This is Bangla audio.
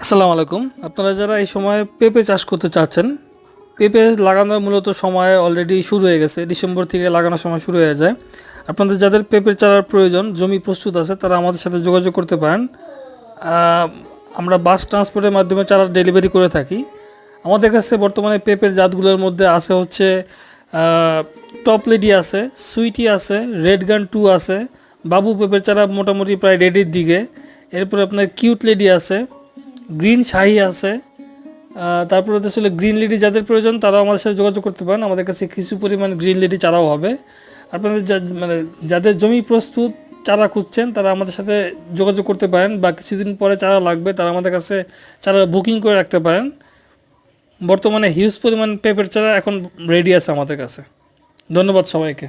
আসসালামু আলাইকুম। আপনারা যারা এই সময় পেঁপে চাষ করতে চাচ্ছেন, পেঁপে লাগানোর মূলত সময় অলরেডি শুরু হয়ে গেছে। ডিসেম্বর থেকে লাগানোর সময় শুরু হয়ে যায়। আপনাদের যাদের পেঁপের চারার প্রয়োজন, জমি প্রস্তুত আছে, তারা আমাদের সাথে যোগাযোগ করতে পারেন। আহ, আমরা বাস ট্রান্সপোর্টের মাধ্যমে চারা ডেলিভারি করে থাকি। আমাদের কাছে বর্তমানে পেঁপের জাতগুলোর মধ্যে আছে হচ্ছে টপ লেডি আছে, সুইটি আছে, রেড গান 2 আছে, বাবু পেঁপের চারা মোটামুটি প্রায় রেডির দিকে। এরপরে আপনার কিউট লেডি আছে, গ্রিন শাহি আছে। তারপরে হচ্ছে আসলে গ্রিন লেডি যাদের প্রয়োজন তারাও আমাদের সাথে যোগাযোগ করতে পারেন। আমাদের কাছে কিছু পরিমাণ গ্রিন লেডি চারাও হবে। আপনাদের মানে যাদের জমি প্রস্তুত চারা খুঁজছেন তারা আমাদের সাথে যোগাযোগ করতে পারেন, বা কিছুদিন পরে চারা লাগবে তারা আমাদের কাছে চারা বুকিং করে রাখতে পারেন। বর্তমানে হিউজ পরিমাণ পেঁপের চারা এখন রেডি আছে আমাদের কাছে। ধন্যবাদ সবাইকে।